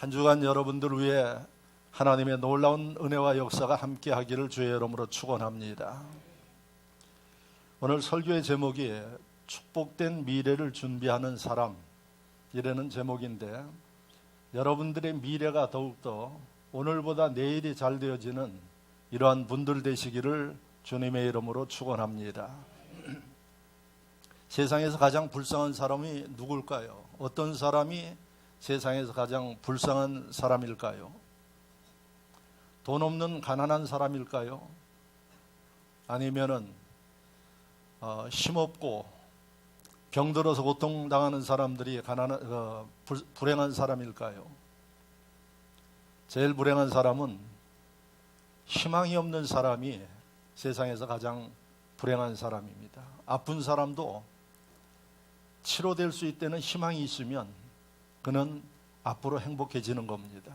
한 주간 여러분들 위해 하나님의 놀라운 은혜와 역사가 함께 하기를 주의 이름으로 축원합니다. 오늘 설교의 제목이 축복된 미래를 준비하는 사람 이라는 제목인데, 여러분들의 미래가 더욱더 오늘보다 내일이 잘 되어지는 이러한 분들 되시기를 주님의 이름으로 축원합니다. 세상에서 가장 불쌍한 사람이 누굴까요? 어떤 사람이 세상에서 가장 불쌍한 사람일까요? 돈 없는 가난한 사람일까요? 아니면은 힘없고 병들어서 고통당하는 사람들이 불행한 사람일까요? 제일 불행한 사람은 희망이 없는 사람이 세상에서 가장 불행한 사람입니다. 아픈 사람도 치료될 수 있다는 희망이 있으면 그는 앞으로 행복해지는 겁니다.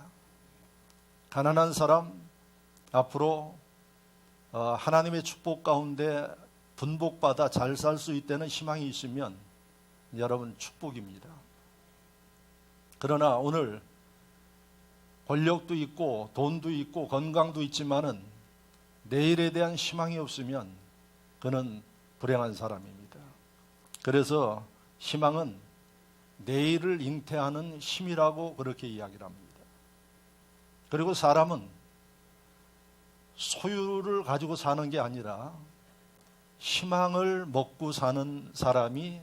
가난한 사람, 앞으로 하나님의 축복 가운데 분복받아 잘 살 수 있다는 희망이 있으면 여러분 축복입니다. 그러나 오늘 권력도 있고 돈도 있고 건강도 있지만은 내일에 대한 희망이 없으면 그는 불행한 사람입니다. 그래서 희망은 내일을 잉태하는 힘이라고 그렇게 이야기를 합니다. 그리고 사람은 소유를 가지고 사는 게 아니라 희망을 먹고 사는 사람이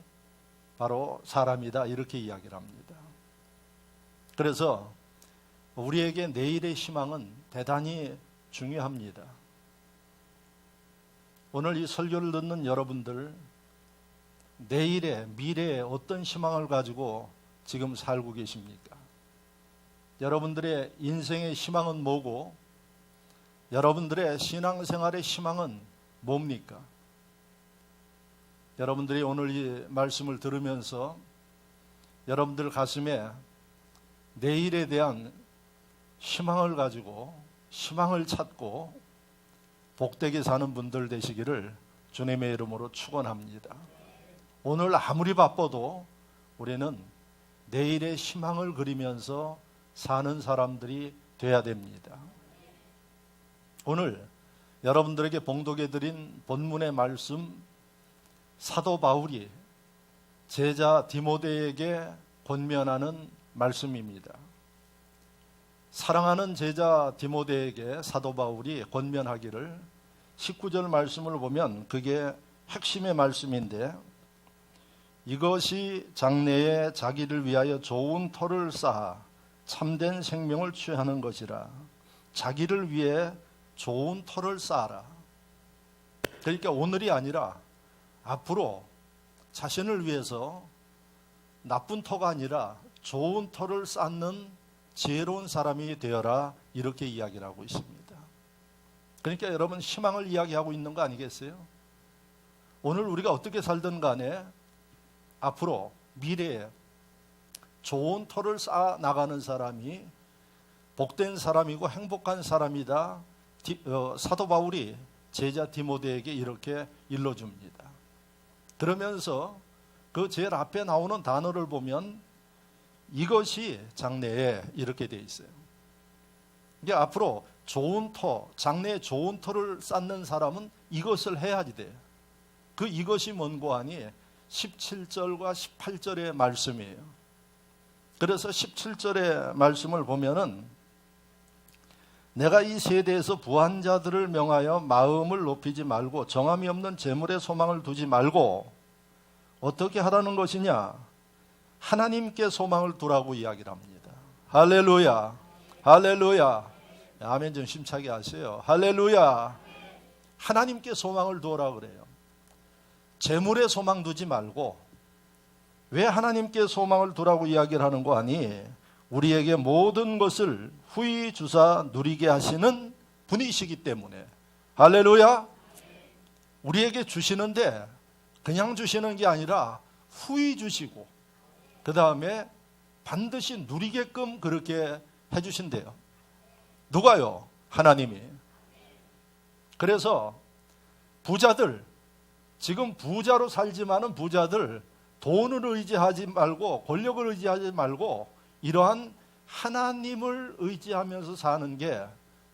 바로 사람이다, 이렇게 이야기를 합니다. 그래서 우리에게 내일의 희망은 대단히 중요합니다. 오늘 이 설교를 듣는 여러분들, 내일의 미래에 어떤 희망을 가지고 지금 살고 계십니까? 여러분들의 인생의 희망은 뭐고, 여러분들의 신앙생활의 희망은 뭡니까? 여러분들이 오늘 이 말씀을 들으면서 여러분들 가슴에 내일에 대한 희망을 가지고 희망을 찾고 복되게 사는 분들 되시기를 주님의 이름으로 축원합니다. 오늘 아무리 바빠도 우리는 내일의 희망을 그리면서 사는 사람들이 돼야 됩니다. 오늘 여러분들에게 봉독해 드린 본문의 말씀, 사도 바울이 제자 디모데에게 권면하는 말씀입니다. 사랑하는 제자 디모데에게 사도 바울이 권면하기를, 19절 말씀을 보면 그게 핵심의 말씀인데, 이것이 장래에 자기를 위하여 좋은 터를 쌓아 참된 생명을 취하는 것이라. 자기를 위해 좋은 터를 쌓아라. 그러니까 오늘이 아니라 앞으로 자신을 위해서 나쁜 터가 아니라 좋은 터를 쌓는 지혜로운 사람이 되어라, 이렇게 이야기를 하고 있습니다. 그러니까 여러분, 희망을 이야기하고 있는 거 아니겠어요? 오늘 우리가 어떻게 살든 간에 앞으로 미래에 좋은 터를 쌓아 나가는 사람이 복된 사람이고 행복한 사람이다, 사도 바울이 제자 디모데에게 이렇게 일러줍니다. 그러면서 그 제일 앞에 나오는 단어를 보면 이것이 장래에 이렇게 돼 있어요. 이게 앞으로 좋은 터, 장래에 좋은 터를 쌓는 사람은 이것을 해야지 돼요. 그 이것이 뭔고 하니 17절과 18절의 말씀이에요. 그래서 17절의 말씀을 보면은, 내가 이 세대에서 부한 자들을 명하여 마음을 높이지 말고 정함이 없는 재물에 소망을 두지 말고 어떻게 하라는 것이냐? 하나님께 소망을 두라고 이야기를 합니다. 할렐루야, 할렐루야. 아멘 좀 심차게 하세요. 할렐루야. 하나님께 소망을 두어라 그래요. 재물에 소망 두지 말고. 왜 하나님께 소망을 두라고 이야기를 하는 거 아니? 우리에게 모든 것을 후히 주사 누리게 하시는 분이시기 때문에. 할렐루야. 우리에게 주시는데 그냥 주시는 게 아니라 후히 주시고 그 다음에 반드시 누리게끔 그렇게 해주신대요. 누가요? 하나님이. 그래서 부자들, 지금 부자로 살지만은 부자들, 돈을 의지하지 말고 권력을 의지하지 말고 이러한 하나님을 의지하면서 사는 게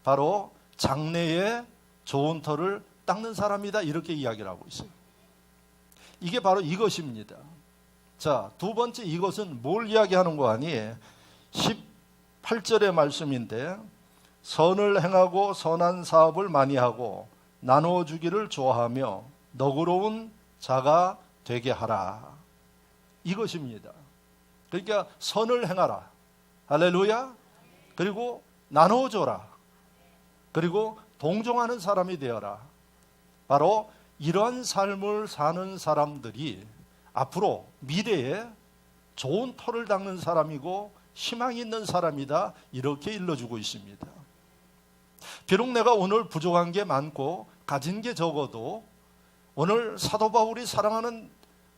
바로 장래에 좋은 터를 닦는 사람이다, 이렇게 이야기를 하고 있어요. 이게 바로 이것입니다. 자, 두 번째 이것은 뭘 이야기하는 거 아니? 18절의 말씀인데, 선을 행하고 선한 사업을 많이 하고 나누어 주기를 좋아하며 너그러운 자가 되게 하라. 이것입니다. 그러니까 선을 행하라. 할렐루야. 그리고 나누어 줘라. 그리고 동정하는 사람이 되어라. 바로 이러한 삶을 사는 사람들이 앞으로 미래에 좋은 터를 닦는 사람이고 희망이 있는 사람이다, 이렇게 일러주고 있습니다. 비록 내가 오늘 부족한 게 많고 가진 게 적어도 오늘 사도 바울이 사랑하는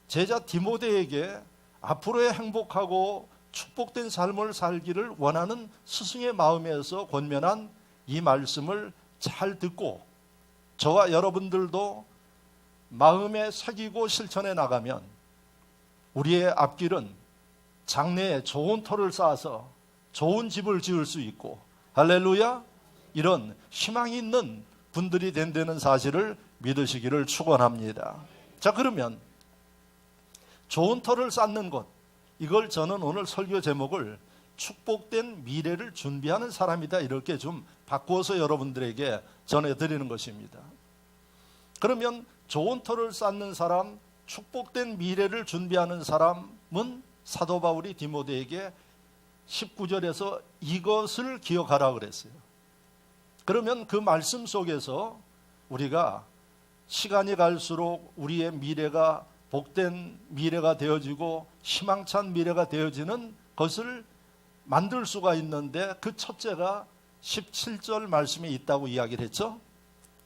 제자 디모데에게 앞으로의 행복하고 축복된 삶을 살기를 원하는 스승의 마음에서 권면한 이 말씀을 잘 듣고 저와 여러분들도 마음에 새기고 실천해 나가면 우리의 앞길은 장래에 좋은 터를 쌓아서 좋은 집을 지을 수 있고, 할렐루야, 이런 희망이 있는 분들이 된다는 사실을 믿으시기를 축원합니다. 자, 그러면 좋은 터를 쌓는 것, 이걸 저는 오늘 설교 제목을 축복된 미래를 준비하는 사람이다, 이렇게 좀 바꾸어서 여러분들에게 전해드리는 것입니다. 그러면 좋은 터를 쌓는 사람, 축복된 미래를 준비하는 사람은 사도 바울이 디모데에게 19절에서 이것을 기억하라 그랬어요. 그러면 그 말씀 속에서 우리가 시간이 갈수록 우리의 미래가 복된 미래가 되어지고 희망찬 미래가 되어지는 것을 만들 수가 있는데, 그 첫째가 17절 말씀에 있다고 이야기를 했죠.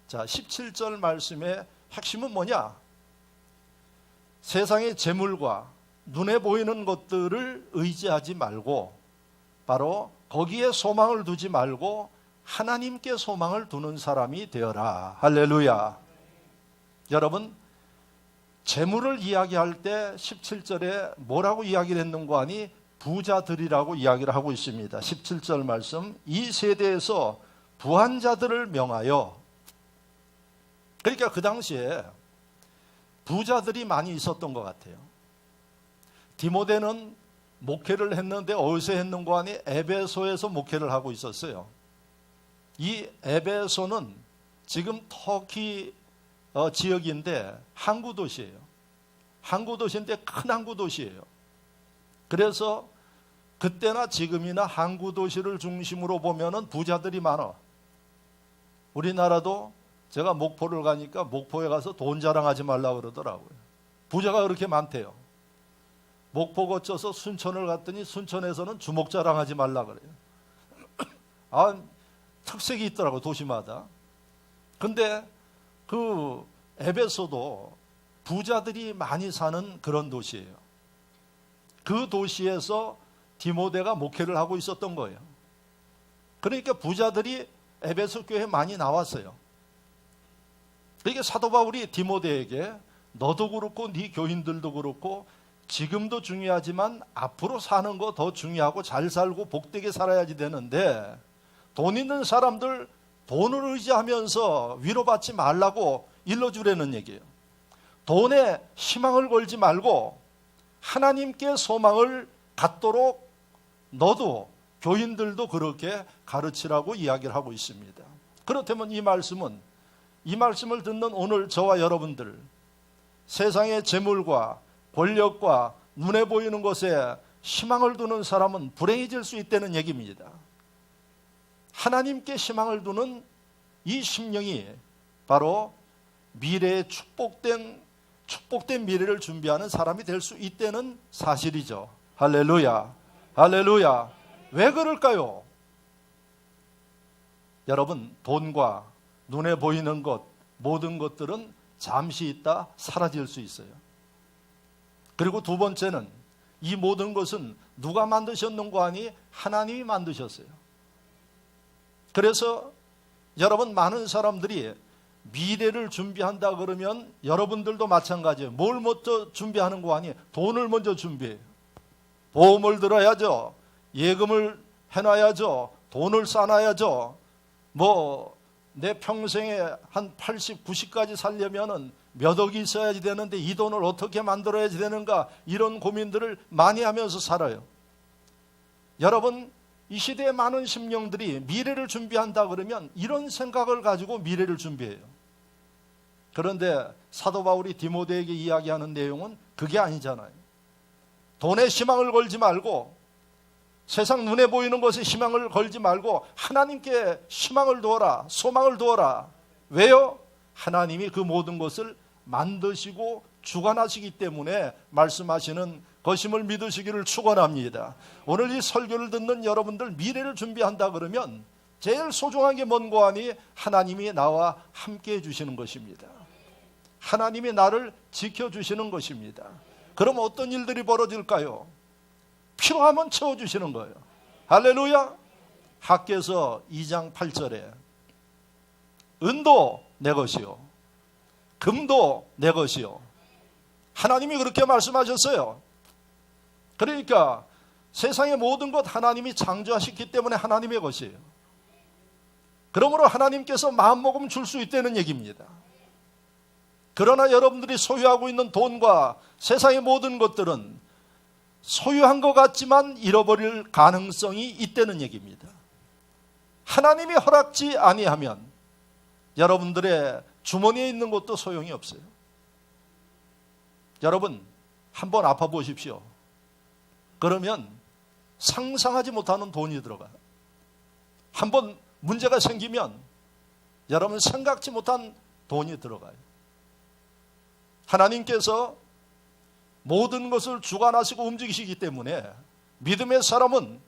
자, 17절 말씀의 핵심은 뭐냐? 세상의 재물과 눈에 보이는 것들을 의지하지 말고 바로 거기에 소망을 두지 말고 하나님께 소망을 두는 사람이 되어라. 할렐루야. 여러분, 재물을 이야기할 때 17절에 뭐라고 이야기를 했는가 하니 부자들이라고 이야기를 하고 있습니다. 17절 말씀, 이 세대에서 부한 자들을 명하여. 그러니까 그 당시에 부자들이 많이 있었던 것 같아요. 디모데는 목회를 했는데 어디서 했는가 하니 에베소에서 목회를 하고 있었어요. 이 에베소는 지금 터키 지역인데 항구 도시예요. 항구 도시인데 큰 항구 도시예요. 그래서 그때나 지금이나 항구 도시를 중심으로 보면은 부자들이 많아. 우리나라도 제가 목포를 가니까 목포에 가서 돈 자랑하지 말라고 그러더라고요. 부자가 그렇게 많대요. 목포 거쳐서 순천을 갔더니 순천에서는 주목 자랑하지 말라 그래요. 아, 특색이 있더라고, 도시마다. 근데 그 에베소도 부자들이 많이 사는 그런 도시예요. 그 도시에서 디모데가 목회를 하고 있었던 거예요. 그러니까 부자들이 에베소 교회에 많이 나왔어요. 그러니까 사도 바울이 디모데에게 너도 그렇고 네 교인들도 그렇고 지금도 중요하지만 앞으로 사는 거 더 중요하고 잘 살고 복되게 살아야지 되는데, 돈 있는 사람들 돈을 의지하면서 위로받지 말라고 일러주라는 얘기예요. 돈에 희망을 걸지 말고 하나님께 소망을 갖도록 너도 교인들도 그렇게 가르치라고 이야기를 하고 있습니다. 그렇다면 이 말씀을 듣는 오늘 저와 여러분들, 세상의 재물과 권력과 눈에 보이는 것에 희망을 두는 사람은 불행해질 수 있다는 얘기입니다. 하나님께 희망을 두는 이 심령이 바로 미래의 축복된 미래를 준비하는 사람이 될 수 있다는 사실이죠. 할렐루야. 할렐루야. 왜 그럴까요? 여러분, 돈과 눈에 보이는 것, 모든 것들은 잠시 있다 사라질 수 있어요. 그리고 두 번째는 이 모든 것은 누가 만드셨는가 하니 하나님이 만드셨어요. 그래서 여러분, 많은 사람들이 미래를 준비한다 그러면 여러분들도 마찬가지예요. 뭘 먼저 준비하는 거 아니? 돈을 먼저 준비해요. 보험을 들어야죠. 예금을 해놔야죠. 돈을 쌓아놔야죠. 뭐 내 평생에 한 80, 90까지 살려면은 몇 억이 있어야지 되는데 이 돈을 어떻게 만들어야지 되는가, 이런 고민들을 많이 하면서 살아요. 여러분, 이 시대의 많은 심령들이 미래를 준비한다 그러면 이런 생각을 가지고 미래를 준비해요. 그런데 사도 바울이 디모데에게 이야기하는 내용은 그게 아니잖아요. 돈에 희망을 걸지 말고, 세상 눈에 보이는 것에 희망을 걸지 말고 하나님께 희망을 두어라, 소망을 두어라. 왜요? 하나님이 그 모든 것을 만드시고 주관하시기 때문에 말씀하시는 것임을 믿으시기를 축원합니다. 오늘 이 설교를 듣는 여러분들, 미래를 준비한다 그러면 제일 소중한 게 뭔고 하니 하나님이 나와 함께 해주시는 것입니다. 하나님이 나를 지켜주시는 것입니다. 그럼 어떤 일들이 벌어질까요? 필요하면 채워주시는 거예요. 할렐루야. 학개서 2장 8절에 은도 내 것이요 금도 내 것이요. 하나님이 그렇게 말씀하셨어요. 그러니까 세상의 모든 것 하나님이 창조하셨기 때문에 하나님의 것이에요. 그러므로 하나님께서 마음먹으면 줄 수 있다는 얘기입니다. 그러나 여러분들이 소유하고 있는 돈과 세상의 모든 것들은 소유한 것 같지만 잃어버릴 가능성이 있다는 얘기입니다. 하나님이 허락지 아니하면 여러분들의 주머니에 있는 것도 소용이 없어요. 여러분, 한번 아파 보십시오. 그러면 상상하지 못하는 돈이 들어가요. 한번 문제가 생기면 여러분 생각지 못한 돈이 들어가요. 하나님께서 모든 것을 주관하시고 움직이시기 때문에 믿음의 사람은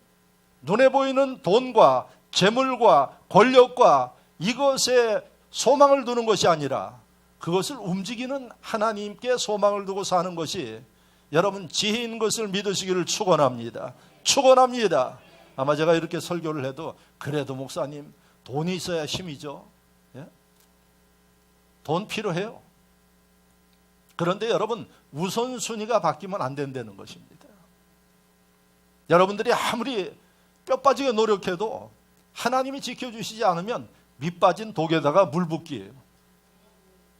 눈에 보이는 돈과 재물과 권력과 이것에 소망을 두는 것이 아니라 그것을 움직이는 하나님께 소망을 두고 사는 것이 여러분 지혜인 것을 믿으시기를 축원합니다. 축원합니다. 아마 제가 이렇게 설교를 해도 그래도 목사님 돈이 있어야 힘이죠. 예? 돈 필요해요. 그런데 여러분 우선순위가 바뀌면 안 된다는 것입니다. 여러분들이 아무리 뼈 빠지게 노력해도 하나님이 지켜주시지 않으면 밑 빠진 독에다가 물 붓기예요.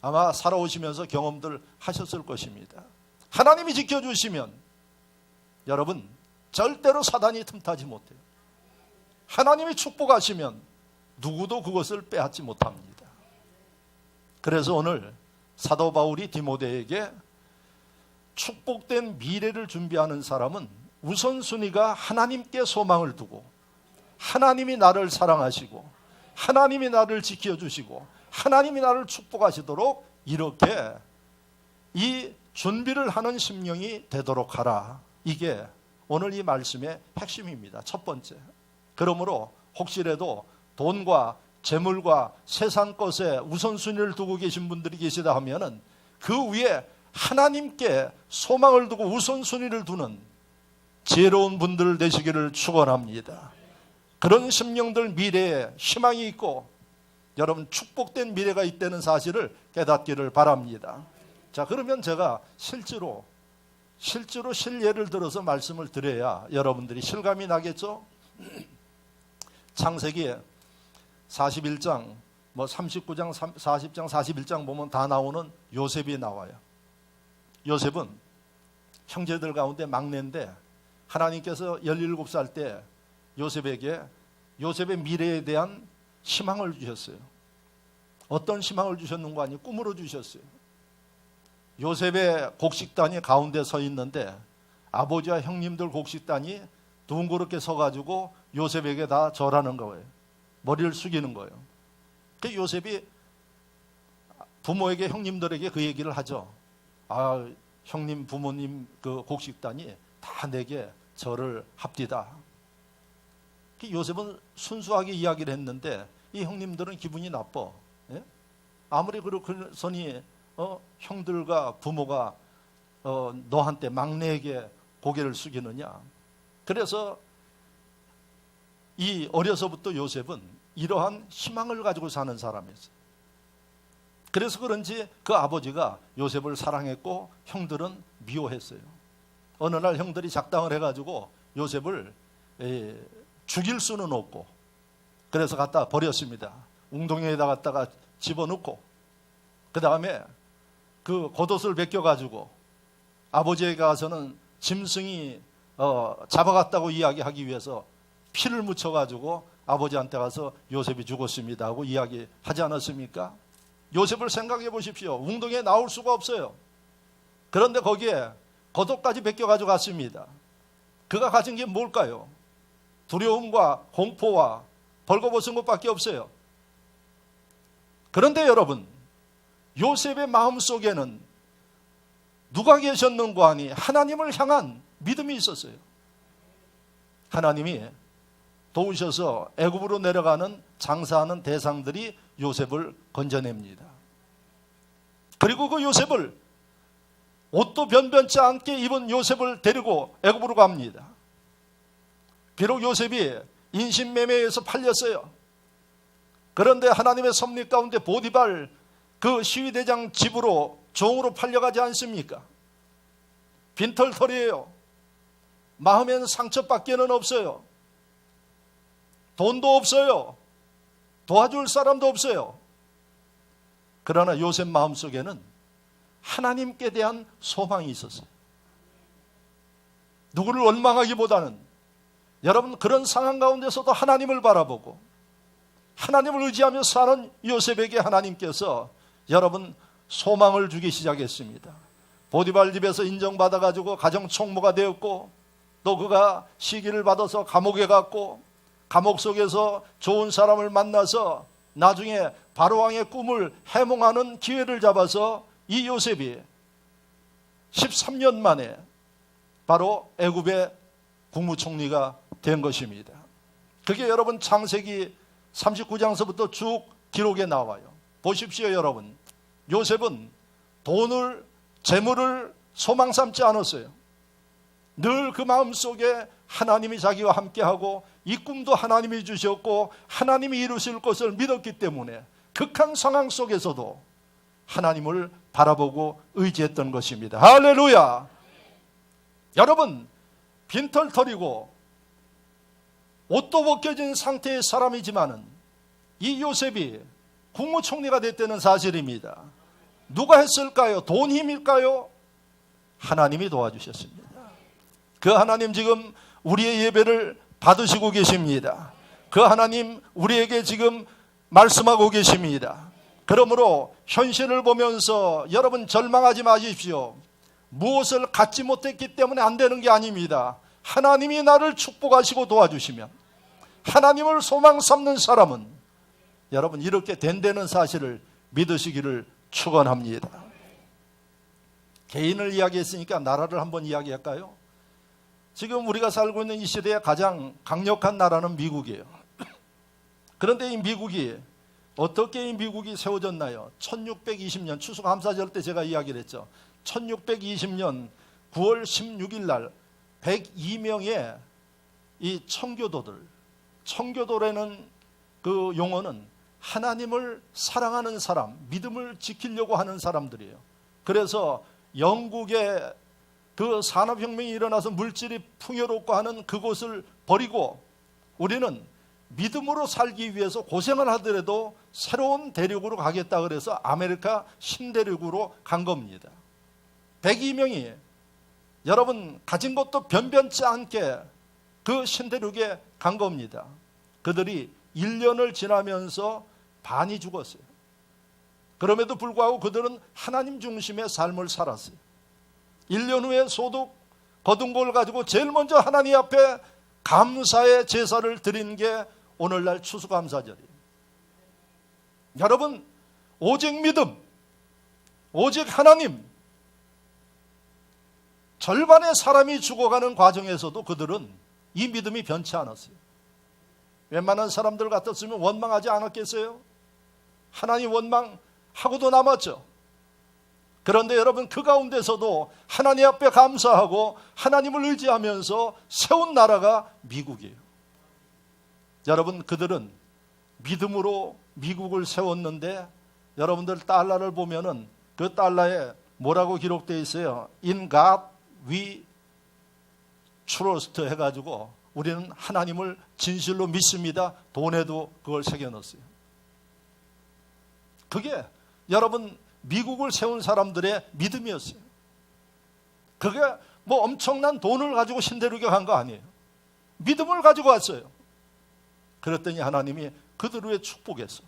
아마 살아오시면서 경험들 하셨을 것입니다. 하나님이 지켜주시면 여러분 절대로 사단이 틈타지 못해요. 하나님이 축복하시면 누구도 그것을 빼앗지 못합니다. 그래서 오늘 사도 바울이 디모데에게 축복된 미래를 준비하는 사람은 우선순위가 하나님께 소망을 두고 하나님이 나를 사랑하시고 하나님이 나를 지켜주시고 하나님이 나를 축복하시도록 이렇게 이 준비를 하는 심령이 되도록 하라. 이게 오늘 이 말씀의 핵심입니다. 첫 번째. 그러므로 혹시라도 돈과 재물과 세상 것에 우선순위를 두고 계신 분들이 계시다 하면은 그 위에 하나님께 소망을 두고 우선순위를 두는 지혜로운 분들 되시기를 축원합니다. 그런 심령들 미래에 희망이 있고 여러분 축복된 미래가 있다는 사실을 깨닫기를 바랍니다. 자, 그러면 제가 실제로 실예를 들어서 말씀을 드려야 여러분들이 실감이 나겠죠? 창세기 41장, 39장, 40장, 41장 보면 다 나오는 요셉이 나와요. 요셉은 형제들 가운데 막내인데 하나님께서 17살 때 요셉에게 요셉의 미래에 대한 희망을 주셨어요. 어떤 희망을 주셨는가 하니 꿈으로 주셨어요. 요셉의 곡식단이 가운데 서 있는데 아버지와 형님들 곡식단이 둥그렇게 서가지고 요셉에게 다 절하는 거예요. 머리를 숙이는 거예요. 그 요셉이 부모에게 형님들에게 그 얘기를 하죠. 아, 형님 부모님 그 곡식단이 다 내게 절을 합디다. 그 요셉은 순수하게 이야기를 했는데 이 형님들은 기분이 나빠. 예? 아무리 그러서니 형들과 부모가 너한테 막내에게 고개를 숙이느냐. 그래서 이 어려서부터 요셉은 이러한 희망을 가지고 사는 사람이었어요. 그래서 그런지 그 아버지가 요셉을 사랑했고 형들은 미워했어요. 어느 날 형들이 작당을 해가지고 요셉을 죽일 수는 없고 그래서 갖다 버렸습니다. 웅덩이에다 갖다가 집어넣고 그 다음에 그 겉옷을 벗겨가지고 아버지에게 가서는 짐승이 잡아갔다고 이야기하기 위해서 피를 묻혀가지고 아버지한테 가서 요셉이 죽었습니다 하고 이야기하지 않았습니까? 요셉을 생각해 보십시오. 웅덩이에 나올 수가 없어요. 그런데 거기에 겉옷까지 벗겨가지고 갔습니다. 그가 가진 게 뭘까요? 두려움과 공포와 벌거벗은 것밖에 없어요. 그런데 여러분, 요셉의 마음속에는 누가 계셨는고 하니 하나님을 향한 믿음이 있었어요. 하나님이 도우셔서 애굽으로 내려가는 장사하는 대상들이 요셉을 건져냅니다. 그리고 그 요셉을 옷도 변변치 않게 입은 요셉을 데리고 애굽으로 갑니다. 비록 요셉이 인신매매에서 팔렸어요. 그런데 하나님의 섭리 가운데 보디발 그 시위대장 집으로 종으로 팔려가지 않습니까? 빈털털이에요. 마음에는 상처밖에는 없어요. 돈도 없어요. 도와줄 사람도 없어요. 그러나 요셉 마음속에는 하나님께 대한 소망이 있었어요. 누구를 원망하기보다는 여러분 그런 상황 가운데서도 하나님을 바라보고 하나님을 의지하며 사는 요셉에게 하나님께서 여러분 소망을 주기 시작했습니다. 보디발 집에서 인정받아가지고 가정총무가 되었고 또 그가 시기를 받아서 감옥에 갔고 감옥 속에서 좋은 사람을 만나서 나중에 바로왕의 꿈을 해몽하는 기회를 잡아서 이 요셉이 13년 만에 바로 애굽의 국무총리가 된 것입니다. 그게 여러분 창세기 39장서부터 쭉 기록에 나와요. 보십시오 여러분. 요셉은 돈을 재물을 소망 삼지 않았어요. 늘 그 마음속에 하나님이 자기와 함께하고 이 꿈도 하나님이 주셨고 하나님이 이루실 것을 믿었기 때문에 극한 상황 속에서도 하나님을 바라보고 의지했던 것입니다. 할렐루야. 여러분 빈털털이고 옷도 벗겨진 상태의 사람이지만은 이 요셉이 국무총리가 됐다는 사실입니다. 누가 했을까요? 돈 힘일까요? 하나님이 도와주셨습니다. 그 하나님 지금 우리의 예배를 받으시고 계십니다. 그 하나님 우리에게 지금 말씀하고 계십니다. 그러므로 현실을 보면서 여러분 절망하지 마십시오. 무엇을 갖지 못했기 때문에 안 되는 게 아닙니다. 하나님이 나를 축복하시고 도와주시면 하나님을 소망 삼는 사람은 여러분 이렇게 된다는 사실을 믿으시기를 축원합니다. 개인을 이야기했으니까 나라를 한번 이야기할까요? 지금 우리가 살고 있는 이 시대에 가장 강력한 나라는 미국이에요. 그런데 이 미국이 어떻게 이 미국이 세워졌나요? 1620년 추수감사절 때 제가 이야기를 했죠. 1620년 9월 16일 날 102명의 이 청교도라는 그 용어는 하나님을 사랑하는 사람, 믿음을 지키려고 하는 사람들이에요. 그래서 영국의 그 산업혁명이 일어나서 물질이 풍요롭고 하는 그곳을 버리고 우리는 믿음으로 살기 위해서 고생을 하더라도 새로운 대륙으로 가겠다 그래서 아메리카 신대륙으로 간 겁니다. 102명이 여러분 가진 것도 변변치 않게 그 신대륙에 간 겁니다. 그들이 1년을 지나면서 반이 죽었어요. 그럼에도 불구하고 그들은 하나님 중심의 삶을 살았어요. 1년 후에 소득 거둔 걸 가지고 제일 먼저 하나님 앞에 감사의 제사를 드린 게 오늘날 추수감사절이에요. 여러분 오직 믿음, 오직 하나님, 절반의 사람이 죽어가는 과정에서도 그들은 이 믿음이 변치 않았어요. 웬만한 사람들 같았으면 원망하지 않았겠어요? 하나님 원망하고도 남았죠. 그런데 여러분 그 가운데서도 하나님 앞에 감사하고 하나님을 의지하면서 세운 나라가 미국이에요. 여러분 그들은 믿음으로 미국을 세웠는데 여러분들 달러를 보면은 그 달러에 뭐라고 기록되어 있어요? In God we trust 해가지고 우리는 하나님을 진실로 믿습니다. 돈에도 그걸 새겨넣었어요. 그게 여러분 미국을 세운 사람들의 믿음이었어요. 그게 뭐 엄청난 돈을 가지고 신대륙에 간 거 아니에요. 믿음을 가지고 왔어요. 그랬더니 하나님이 그들을 위해 축복했어.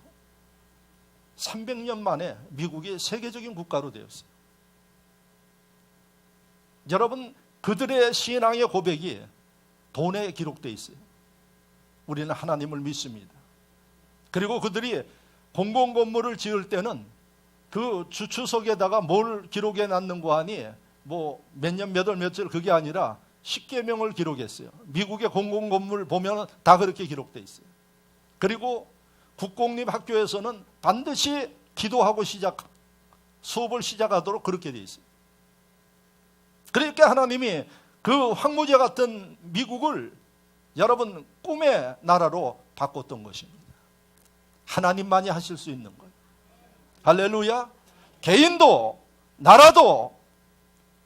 300년 만에 미국이 세계적인 국가로 되었어요. 여러분 그들의 신앙의 고백이 돈에 기록되어 있어요. 우리는 하나님을 믿습니다. 그리고 그들이 공공건물을 지을 때는 그 주추석에다가 뭘 기록해 놨는고 하니 뭐 몇 년 몇 월 며칠 그게 아니라 10계명을 기록했어요. 미국의 공공건물 보면 다 그렇게 기록되어 있어요. 그리고 국공립학교에서는 반드시 기도하고 수업을 시작하도록 그렇게 되어 있어요. 그러니까 하나님이 그 황무지 같은 미국을 여러분 꿈의 나라로 바꿨던 것입니다. 하나님만이 하실 수 있는 거예요. 할렐루야. 개인도 나라도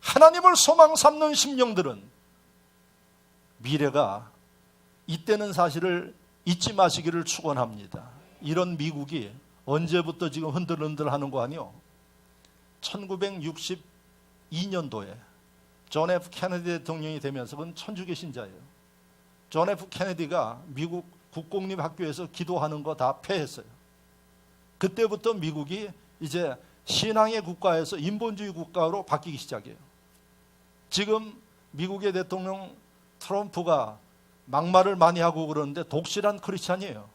하나님을 소망 삼는 심령들은 미래가 있다는 사실을 잊지 마시기를 축원합니다. 이런 미국이 언제부터 지금 흔들흔들하는 거 아니요? 1962년도에 존 F 케네디 대통령이 되면서 그건 천주교 신자예요. 존 F 케네디가 미국 국공립학교에서 기도하는 거 다 폐했어요. 그때부터 미국이 이제 신앙의 국가에서 인본주의 국가로 바뀌기 시작해요. 지금 미국의 대통령 트럼프가 막말을 많이 하고 그러는데 독실한 크리스찬이에요.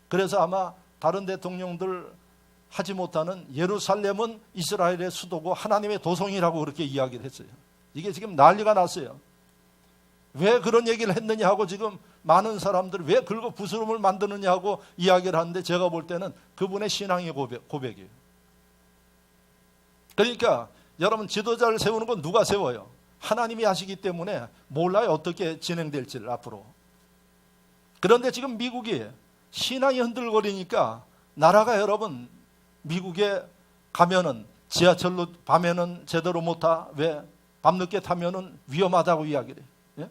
그래서 아마 다른 대통령들 하지 못하는 예루살렘은 이스라엘의 수도고 하나님의 도성이라고 그렇게 이야기를 했어요. 이게 지금 난리가 났어요. 왜 그런 얘기를 했느냐 하고 지금 많은 사람들이 왜 긁어 부스럼을 만드느냐 하고 이야기를 하는데 제가 볼 때는 그분의 신앙의 고백이에요. 그러니까 여러분 지도자를 세우는 건 누가 세워요? 하나님이 하시기 때문에 몰라요 어떻게 진행될지를 앞으로. 그런데 지금 미국이 신앙이 흔들거리니까 나라가 여러분 미국에 가면은 지하철로 밤에는 제대로 못 타. 왜? 밤늦게 타면은 위험하다고 이야기를 해요. 예?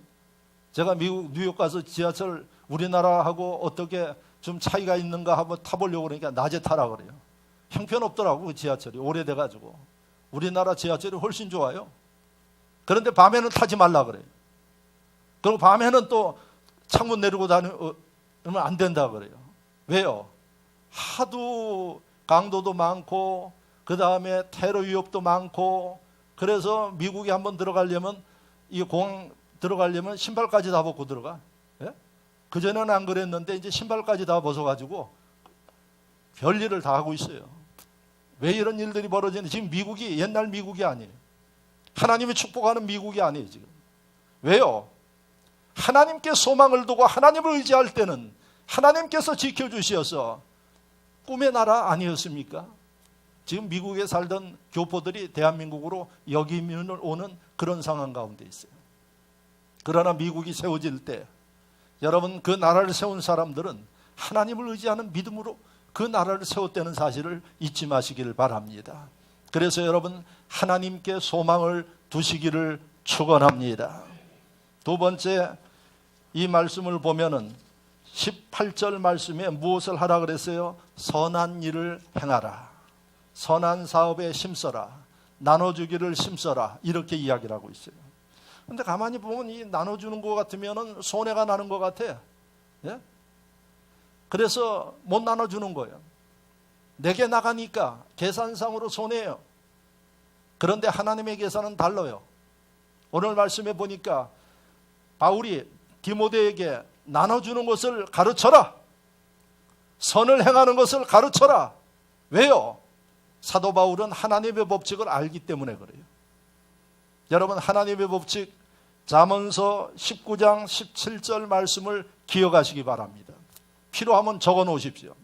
제가 미국 뉴욕 가서 지하철 우리나라하고 어떻게 좀 차이가 있는가 한번 타보려고 그러니까 낮에 타라 그래요. 형편없더라고 그 지하철이 오래돼가지고. 우리나라 지하철이 훨씬 좋아요. 그런데 밤에는 타지 말라 그래요. 그리고 밤에는 또 창문 내리고 다니면 안 된다 그래요. 왜요? 하도 강도도 많고 그 다음에 테러 위협도 많고 그래서 미국에 한번 들어가려면 이 공항 들어가려면 신발까지 다 벗고 들어가. 예? 그전에는 안 그랬는데 이제 신발까지 다 벗어가지고 별일을 다 하고 있어요. 왜 이런 일들이 벌어지는지. 지금 미국이 옛날 미국이 아니에요. 하나님이 축복하는 미국이 아니에요 지금. 왜요? 하나님께 소망을 두고 하나님을 의지할 때는 하나님께서 지켜주시어서 꿈의 나라 아니었습니까? 지금 미국에 살던 교포들이 대한민국으로 역이민을 오는 그런 상황 가운데 있어요. 그러나 미국이 세워질 때 여러분 그 나라를 세운 사람들은 하나님을 의지하는 믿음으로 그 나라를 세웠다는 사실을 잊지 마시기를 바랍니다. 그래서 여러분 하나님께 소망을 두시기를 축원합니다. 두 번째 이 말씀을 보면은 18절 말씀에 무엇을 하라 그랬어요? 선한 일을 행하라. 선한 사업에 힘써라. 나눠주기를 힘써라. 이렇게 이야기를 하고 있어요. 그런데 가만히 보면 이 나눠주는 것 같으면 손해가 나는 것 같아. 예? 그래서 못 나눠주는 거예요. 내게 나가니까 계산상으로 손해예요. 그런데 하나님의 계산은 달라요. 오늘 말씀에 보니까 바울이 디모데에게 나눠주는 것을 가르쳐라. 선을 행하는 것을 가르쳐라. 왜요? 사도 바울은 하나님의 법칙을 알기 때문에 그래요. 여러분 하나님의 법칙 잠언서 19장 17절 말씀을 기억하시기 바랍니다. 필요하면 적어 놓으십시오.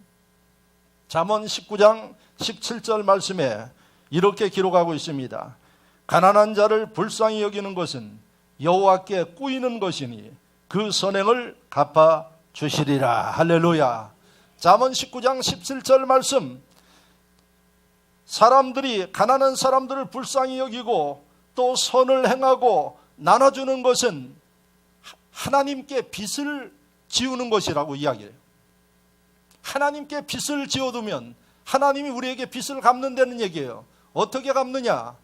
잠언 19장 17절 말씀에 이렇게 기록하고 있습니다. 가난한 자를 불쌍히 여기는 것은 여호와께 꾸이는 것이니 그 선행을 갚아 주시리라. 할렐루야. 잠언 19장 17절 말씀, 사람들이 가난한 사람들을 불쌍히 여기고 또 선을 행하고 나눠주는 것은 하나님께 빚을 지우는 것이라고 이야기해요. 하나님께 빚을 지어두면 하나님이 우리에게 빚을 갚는다는 얘기예요. 어떻게 갚느냐?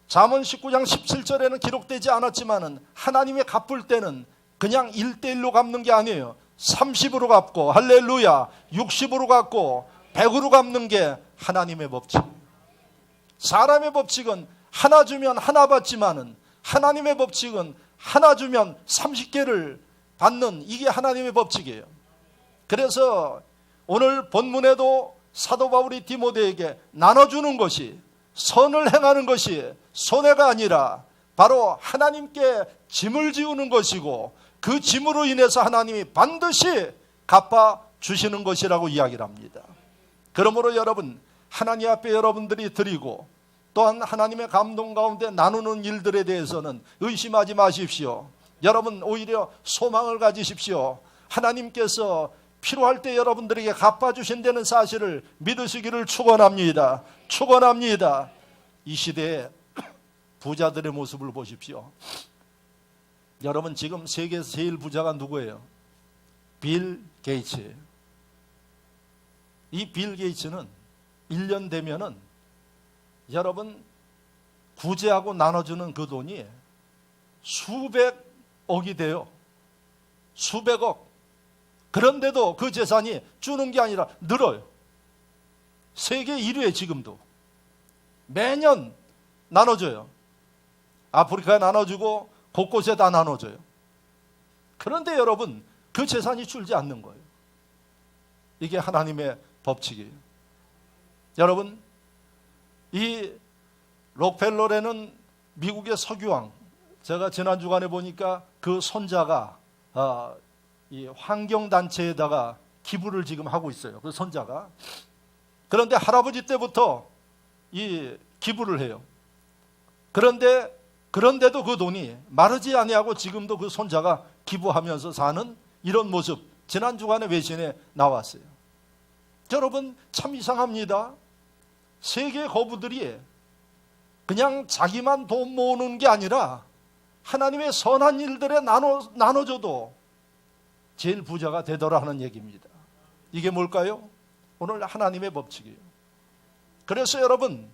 잠언 19장 17절에는 기록되지 않았지만은 하나님의 갚을 때는 그냥 1대1로 갚는 게 아니에요. 30으로 갚고, 할렐루야, 60으로 갚고 100으로 갚는 게 하나님의 법칙. 사람의 법칙은 하나 주면 하나 받지만은 하나님의 법칙은 하나 주면 30개를 받는, 이게 하나님의 법칙이에요. 그래서 오늘 본문에도 사도 바울이 디모데에게 나눠주는 것이, 선을 행하는 것이 손해가 아니라 바로 하나님께 짐을 지우는 것이고, 그 짐으로 인해서 하나님이 반드시 갚아 주시는 것이라고 이야기를 합니다. 그러므로 여러분, 하나님 앞에 여러분들이 드리고 또한 하나님의 감동 가운데 나누는 일들에 대해서는 의심하지 마십시오. 여러분 오히려 소망을 가지십시오. 하나님께서 필요할 때 여러분들에게 갚아주신다는 사실을 믿으시기를 축원합니다. 축원합니다. 이 시대에 부자들의 모습을 보십시오. 여러분 지금 세계에서 제일 부자가 누구예요? 빌 게이츠예요. 이 빌 게이츠는 1년 되면은 여러분 구제하고 나눠주는 그 돈이 수백억이 돼요. 수백억. 그런데도 그 재산이 주는 게 아니라 늘어요. 세계 1위에 지금도. 매년 나눠줘요. 아프리카에 나눠주고 곳곳에 다 나눠줘요. 그런데 여러분 그 재산이 줄지 않는 거예요. 이게 하나님의 법칙이에요. 여러분 이 록펠러라는 미국의 석유왕, 제가 지난 주간에 보니까 그 손자가 이 환경단체에다가 기부를 지금 하고 있어요. 그 손자가. 그런데 할아버지 때부터 이 기부를 해요. 그런데도 그 돈이 마르지 아니하고 지금도 그 손자가 기부하면서 사는 이런 모습, 지난 주간에 외신에 나왔어요. 여러분 참 이상합니다. 세계 거부들이 그냥 자기만 돈 모으는 게 아니라 하나님의 선한 일들에 나눠줘도 제일 부자가 되더라 하는 얘기입니다. 이게 뭘까요? 오늘 하나님의 법칙이에요. 그래서 여러분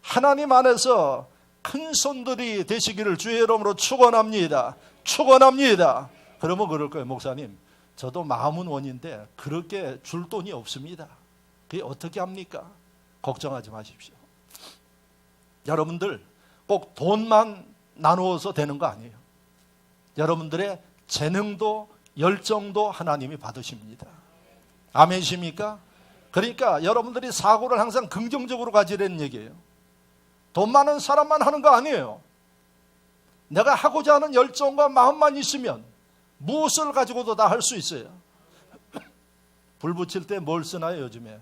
하나님 안에서 큰 손들이 되시기를 주의 이름으로 축원합니다. 축원합니다. 그러면 그럴 거예요. 목사님, 저도 마음은 원인데 그렇게 줄 돈이 없습니다. 그게 어떻게 합니까? 걱정하지 마십시오. 여러분들 꼭 돈만 나누어서 되는 거 아니에요. 여러분들의 재능도 열정도 하나님이 받으십니다. 아멘이십니까? 그러니까 여러분들이 사고를 항상 긍정적으로 가지라는 얘기예요. 돈 많은 사람만 하는 거 아니에요. 내가 하고자 하는 열정과 마음만 있으면 무엇을 가지고도 다 할 수 있어요. 불 붙일 때 뭘 쓰나요 요즘에?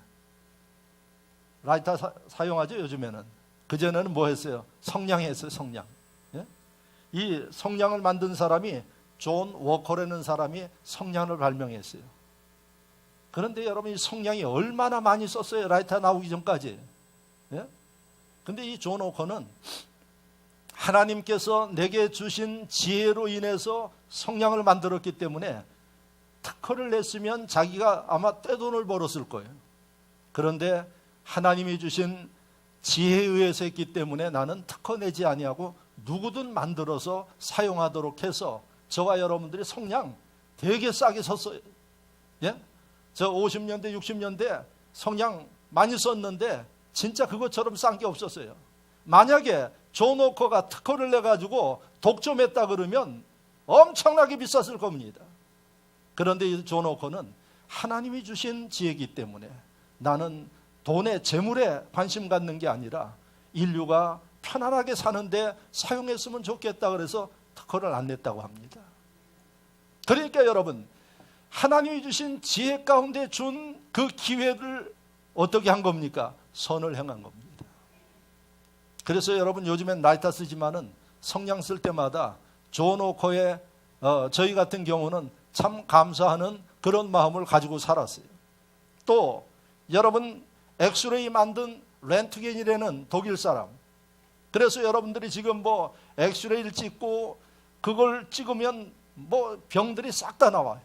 라이터 사용하죠 요즘에는. 그전에는 뭐 했어요? 성냥 했어요. 성냥. 예? 이 성냥을 만든 사람이 존 워커라는 사람이 성냥을 발명했어요. 그런데 여러분 이 성냥이 얼마나 많이 썼어요. 라이터 나오기 전까지. 예? 근데 이 존 워커는 하나님께서 내게 주신 지혜로 인해서 성냥을 만들었기 때문에 특허를 냈으면 자기가 아마 떼돈을 벌었을 거예요. 그런데 하나님이 주신 지혜에 의해서 했기 때문에 나는 특허 내지 아니하고 누구든 만들어서 사용하도록 해서 저와 여러분들이 성냥 되게 싸게 샀어요. 예? 저 50년대 60년대 성냥 많이 썼는데 진짜 그것처럼 싼 게 없었어요. 만약에 존 워커가 특허를 내가지고 독점했다 그러면 엄청나게 비쌌을 겁니다. 그런데 이 존 워커는 하나님이 주신 지혜이기 때문에 나는 돈에 재물에 관심 갖는 게 아니라 인류가 편안하게 사는데 사용했으면 좋겠다 그래서 특허를 안 냈다고 합니다. 그러니까 여러분 하나님이 주신 지혜 가운데 준 그 기회를 어떻게 한 겁니까? 선을 행한 겁니다. 그래서 여러분 요즘엔 라이터 쓰지만은 성냥 쓸 때마다 존 워커의 저희 같은 경우는 참 감사하는 그런 마음을 가지고 살았어요. 또 여러분 엑스레이 만든 렌트겐이라는 독일 사람. 그래서 여러분들이 지금 뭐 엑스레이를 찍고 그걸 찍으면 뭐 병들이 싹 다 나와요.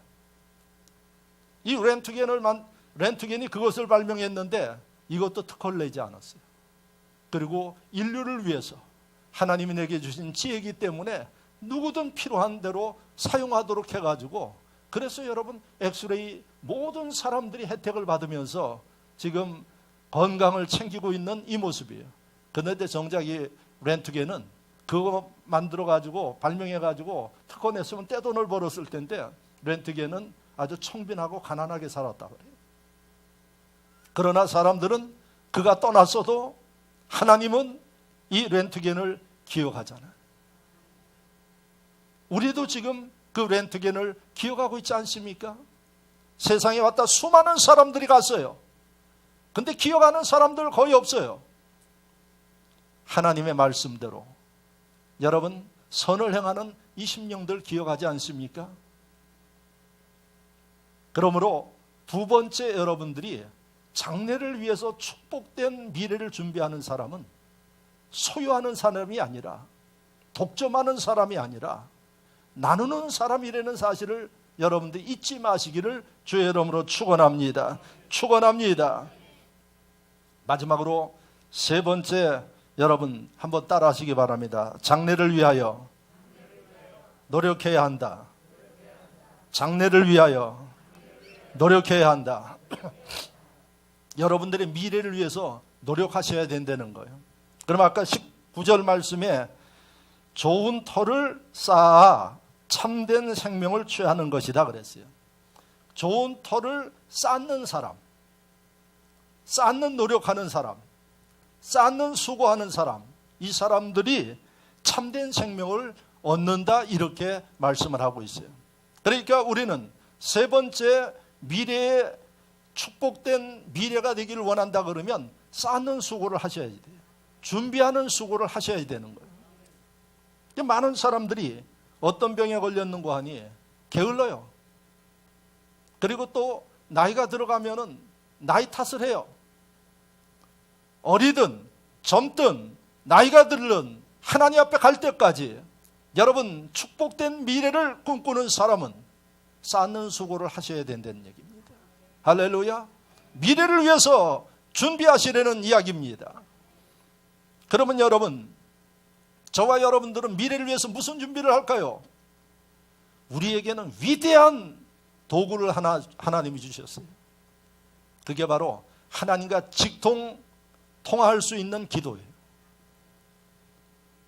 이 렌트겐이 그것을 발명했는데 이것도 특허를 내지 않았어요. 그리고 인류를 위해서 하나님이 내게 주신 지혜이기 때문에 누구든 필요한 대로 사용하도록 해가지고, 그래서 여러분 엑스레이 모든 사람들이 혜택을 받으면서 지금 건강을 챙기고 있는 이 모습이에요. 그런데 정작 이 렌트겐은 그거 만들어가지고 발명해가지고 특허 냈으면 떼돈을 벌었을 텐데 렌트겐은 아주 청빈하고 가난하게 살았다 그래요. 그러나 사람들은 그가 떠났어도 하나님은 이 렌트겐을 기억하잖아요. 우리도 지금 그 렌트겐을 기억하고 있지 않습니까? 세상에 왔다 수많은 사람들이 갔어요. 근데 기억하는 사람들 거의 없어요. 하나님의 말씀대로 여러분 선을 행하는 이 심령들 기억하지 않습니까? 그러므로 두 번째, 여러분들이 장래를 위해서 축복된 미래를 준비하는 사람은 소유하는 사람이 아니라, 독점하는 사람이 아니라 나누는 사람이라는 사실을 여러분들이 잊지 마시기를 주의 이름으로 축원합니다. 축원합니다. 마지막으로 세 번째, 여러분 한번 따라 하시기 바랍니다. 장래를 위하여 노력해야 한다. 장래를 위하여 노력해야 한다. 여러분들의 미래를 위해서 노력하셔야 된다는 거예요. 그럼 아까 19절 말씀에 좋은 터를 쌓아 참된 생명을 취하는 것이다 그랬어요. 좋은 터를 쌓는 사람, 쌓는 노력하는 사람, 쌓는 수고하는 사람, 이 사람들이 참된 생명을 얻는다, 이렇게 말씀을 하고 있어요. 그러니까 우리는 세 번째, 미래에 축복된 미래가 되기를 원한다 그러면 쌓는 수고를 하셔야 돼요. 준비하는 수고를 하셔야 되는 거예요. 많은 사람들이 어떤 병에 걸렸는고 하니 게을러요. 그리고 또 나이가 들어가면은 나이 탓을 해요. 어리든 젊든 나이가 들든 하나님 앞에 갈 때까지 여러분 축복된 미래를 꿈꾸는 사람은 쌓는 수고를 하셔야 된다는 얘기입니다. 할렐루야. 미래를 위해서 준비하시려는 이야기입니다. 그러면 여러분, 저와 여러분들은 미래를 위해서 무슨 준비를 할까요? 우리에게는 위대한 도구를 하나님이 주셨어요. 그게 바로 하나님과 통화할 수 있는 기도예요.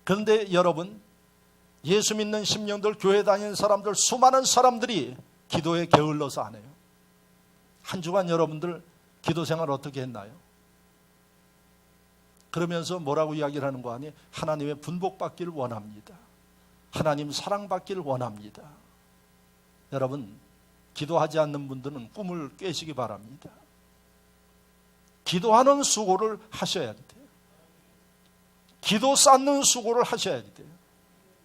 그런데 여러분, 예수 믿는 심령들, 교회 다니는 사람들, 수많은 사람들이 기도에 게을러서 안 해요. 한 주간 여러분들 기도 생활 어떻게 했나요? 그러면서 뭐라고 이야기를 하는 거 아니? 하나님의 분복받기를 원합니다. 하나님 사랑받기를 원합니다. 여러분, 기도하지 않는 분들은 꿈을 깨시기 바랍니다. 기도하는 수고를 하셔야 돼요. 기도 쌓는 수고를 하셔야 돼요.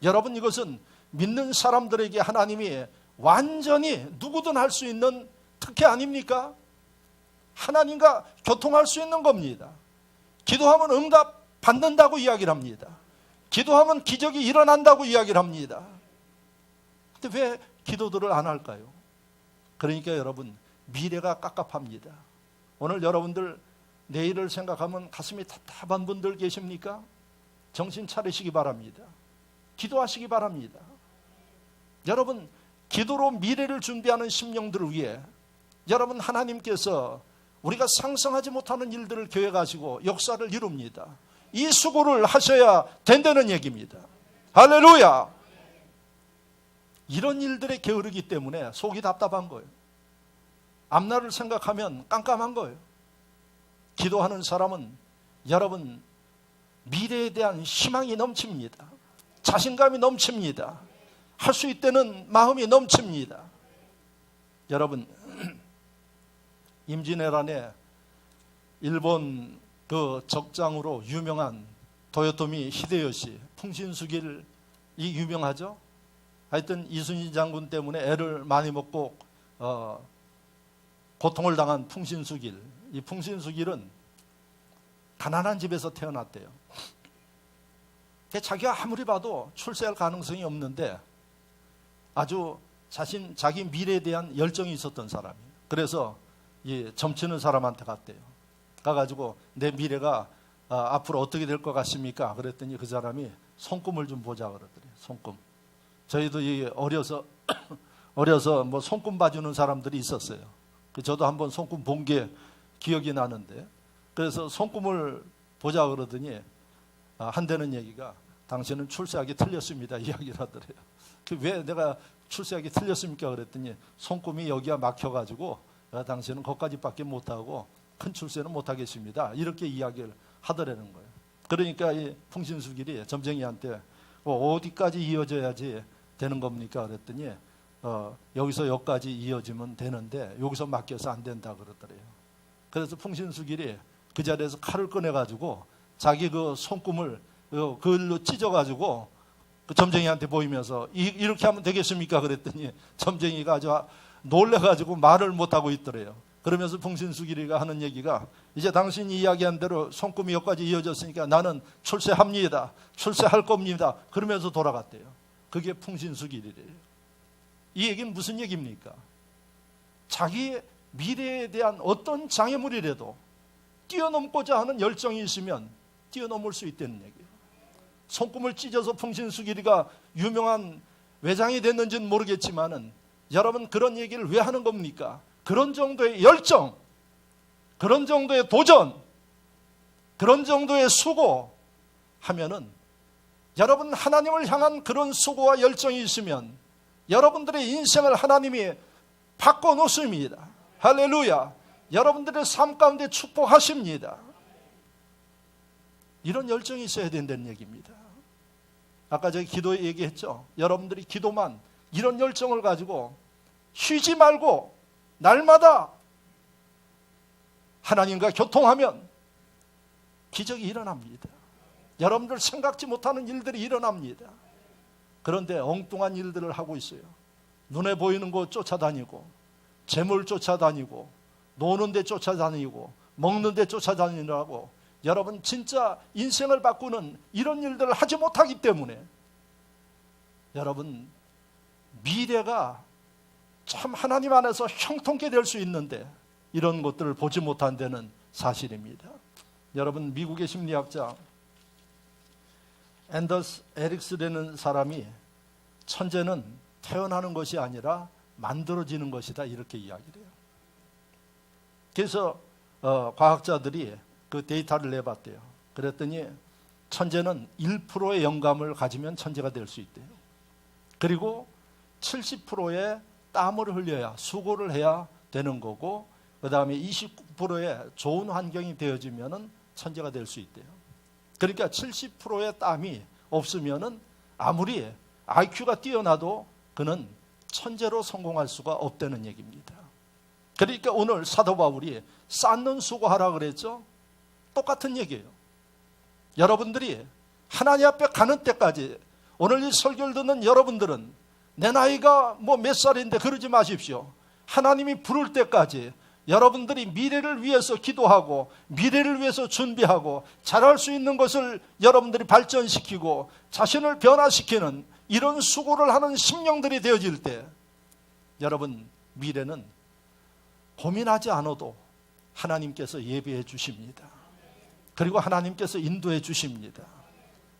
여러분, 이것은 믿는 사람들에게 하나님이 완전히 누구든 할 수 있는 특혜 아닙니까? 하나님과 교통할 수 있는 겁니다. 기도하면 응답 받는다고 이야기를 합니다. 기도하면 기적이 일어난다고 이야기를 합니다. 근데 왜 기도들을 안 할까요? 그러니까 여러분, 미래가 깝깝합니다. 오늘 여러분들 내일을 생각하면 가슴이 답답한 분들 계십니까? 정신 차리시기 바랍니다. 기도하시기 바랍니다. 여러분, 기도로 미래를 준비하는 심령들을 위해 여러분, 하나님께서 우리가 상상하지 못하는 일들을 계획하시고 역사를 이룹니다. 이 수고를 하셔야 된다는 얘기입니다. 할렐루야. 이런 일들에 게으르기 때문에 속이 답답한 거예요. 앞날을 생각하면 깜깜한 거예요. 기도하는 사람은 여러분, 미래에 대한 희망이 넘칩니다. 자신감이 넘칩니다. 할 수 있다는 마음이 넘칩니다. 여러분, 임진왜란에 일본 그 적장으로 유명한 도요토미 히데요시, 풍신수길이 유명하죠. 하여튼 이순신 장군 때문에 애를 많이 먹고 고통을 당한 풍신수길. 이 풍신수길은 가난한 집에서 태어났대요. 자기가 아무리 봐도 출세할 가능성이 없는데 아주 자기 미래에 대한 열정이 있었던 사람이에요. 그래서 점치는 사람한테 갔대요. 가가지고 내 미래가 앞으로 어떻게 될 것 같습니까? 그랬더니 그 사람이 손금을 좀 보자 그러더래요. 손금. 저희도 어려서 뭐 손금 봐주는 사람들이 있었어요. 저도 한번 손금 본 게 기억이 나는데, 그래서 손금을 보자 그러더니 한다는 얘기가 당신은 출세하기 틀렸습니다 이야기를 하더래요. 왜 내가 출세하기 틀렸습니까? 그랬더니 손금이 여기가 막혀가지고 당신은 거기까지밖에 못하고 큰 출세는 못하겠습니다. 이렇게 이야기를 하더라는 거예요. 그러니까 이 풍신수길이 점쟁이한테 어디까지 이어져야지 되는 겁니까? 그랬더니 여기서 여기까지 이어지면 되는데 여기서 막혀서 안 된다 그러더래요. 그래서 풍신수길이 그 자리에서 칼을 꺼내가지고 자기 그 손금을 그걸로 찢어가지고 그 점쟁이한테 보이면서 이렇게 하면 되겠습니까? 그랬더니 점쟁이가 아주 놀래가지고 말을 못하고 있더래요. 그러면서 풍신수길이가 하는 얘기가, 이제 당신이 이야기한 대로 손금이 여기까지 이어졌으니까 나는 출세합니다. 출세할 겁니다. 그러면서 돌아갔대요. 그게 풍신수길이래요. 이 얘기는 무슨 얘기입니까? 자기의 미래에 대한 어떤 장애물이라도 뛰어넘고자 하는 열정이 있으면 뛰어넘을 수 있다는 얘기예요. 손금을 찢어서 풍신수길이가 유명한 외장이 됐는지는 모르겠지만은 여러분, 그런 얘기를 왜 하는 겁니까? 그런 정도의 열정, 그런 정도의 도전, 그런 정도의 수고 하면은, 여러분 하나님을 향한 그런 수고와 열정이 있으면 여러분들의 인생을 하나님이 바꿔놓습니다. 할렐루야. 여러분들의 삶 가운데 축복하십니다. 이런 열정이 있어야 된다는 얘기입니다. 아까 제가 기도 얘기했죠. 여러분들이 기도만 이런 열정을 가지고 쉬지 말고 날마다 하나님과 교통하면 기적이 일어납니다. 여러분들 생각지 못하는 일들이 일어납니다. 그런데 엉뚱한 일들을 하고 있어요. 눈에 보이는 거 쫓아다니고, 재물 쫓아다니고, 노는 데 쫓아다니고, 먹는 데 쫓아다니느라고 여러분 진짜 인생을 바꾸는 이런 일들을 하지 못하기 때문에 여러분 미래가 참 하나님 안에서 형통케 될 수 있는데 이런 것들을 보지 못한다는 사실입니다. 여러분, 미국의 심리학자 앤더스 에릭스라는 사람이 천재는 태어나는 것이 아니라 만들어지는 것이다 이렇게 이야기를 해요. 그래서 과학자들이 그 데이터를 내봤대요. 그랬더니 천재는 1%의 영감을 가지면 천재가 될 수 있대요. 그리고 70%의 땀을 흘려야, 수고를 해야 되는 거고, 그 다음에 29%의 좋은 환경이 되어지면 천재가 될 수 있대요. 그러니까 70%의 땀이 없으면 아무리 IQ가 뛰어나도 그는 천재로 성공할 수가 없다는 얘기입니다. 그러니까 오늘 사도 바울이 쌓는 수고하라 그랬죠? 똑같은 얘기예요. 여러분들이 하나님 앞에 가는 때까지, 오늘 이 설교를 듣는 여러분들은 내 나이가 뭐 몇 살인데 그러지 마십시오. 하나님이 부를 때까지 여러분들이 미래를 위해서 기도하고 미래를 위해서 준비하고 잘할 수 있는 것을 여러분들이 발전시키고 자신을 변화시키는 이런 수고를 하는 심령들이 되어질 때 여러분 미래는 고민하지 않아도 하나님께서 예비해 주십니다. 그리고 하나님께서 인도해 주십니다.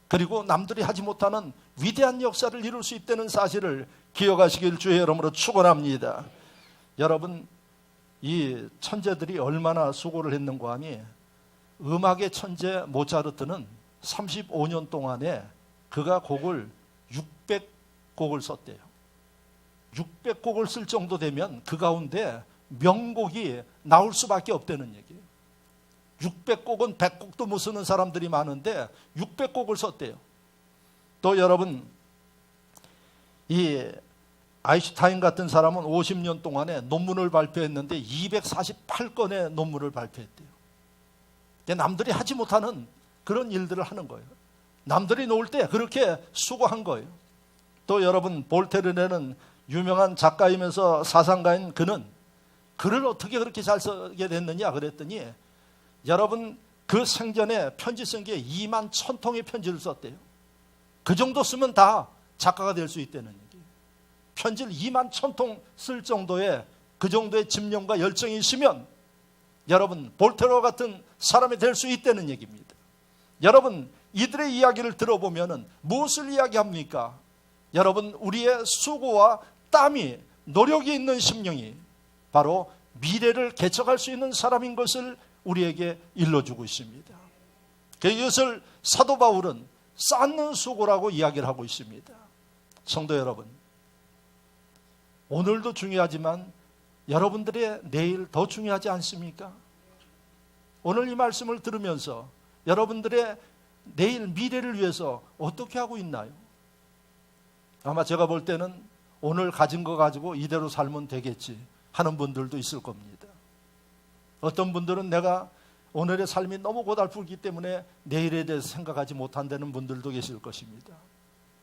그리고 남들이 하지 못하는 위대한 역사를 이룰 수 있다는 사실을 기억하시길 주의 이름으로 축원합니다. 여러분, 이 천재들이 얼마나 수고를 했는가 하니, 음악의 천재 모차르트는 35년 동안에 그가 곡을 600곡을 썼대요. 600곡을 쓸 정도 되면 그 가운데 명곡이 나올 수밖에 없다는 얘기예요. 600곡은 100곡도 못 쓰는 사람들이 많은데 600곡을 썼대요. 또 여러분, 이 아인슈타인 같은 사람은 50년 동안에 논문을 발표했는데 248건의 논문을 발표했대요. 남들이 하지 못하는 그런 일들을 하는 거예요. 남들이 놓을 때 그렇게 수고한 거예요. 또 여러분, 볼테르네는 유명한 작가이면서 사상가인 그는 글을 어떻게 그렇게 잘 쓰게 됐느냐 그랬더니 여러분 그 생전에 편지 쓴 게 2만 1000통의 편지를 썼대요. 그 정도 쓰면 다 작가가 될 수 있다는 얘기예요. 편지를 2만 1,000통 쓸 정도의 그 정도의 집념과 열정이 있으면 여러분 볼테르 같은 사람이 될 수 있다는 얘기입니다. 여러분 이들의 이야기를 들어보면 무엇을 이야기합니까? 여러분 우리의 수고와 땀이 노력이 있는 심령이 바로 미래를 개척할 수 있는 사람인 것을 우리에게 일러주고 있습니다. 이것을 사도 바울은 쌓는 수고라고 이야기를 하고 있습니다. 성도 여러분, 오늘도 중요하지만 여러분들의 내일 더 중요하지 않습니까? 오늘 이 말씀을 들으면서 여러분들의 내일 미래를 위해서 어떻게 하고 있나요? 아마 제가 볼 때는 오늘 가진 거 가지고 이대로 살면 되겠지 하는 분들도 있을 겁니다. 어떤 분들은 내가 오늘의 삶이 너무 고달프기 때문에 내일에 대해서 생각하지 못한다는 분들도 계실 것입니다.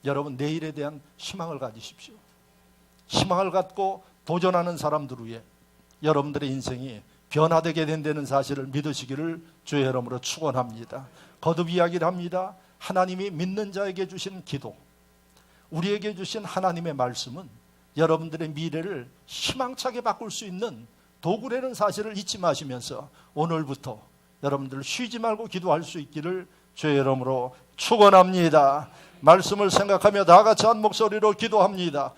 여러분 내일에 대한 희망을 가지십시오. 희망을 갖고 도전하는 사람들 위해 여러분들의 인생이 변화되게 된다는 사실을 믿으시기를 주의 이름으로 축원합니다. 거듭 이야기를 합니다. 하나님이 믿는 자에게 주신 기도, 우리에게 주신 하나님의 말씀은 여러분들의 미래를 희망차게 바꿀 수 있는 도구라는 사실을 잊지 마시면서 오늘부터 여러분들 쉬지 말고 기도할 수 있기를 주의 이름으로 축원합니다. 말씀을 생각하며 다 같이 한 목소리로 기도합니다.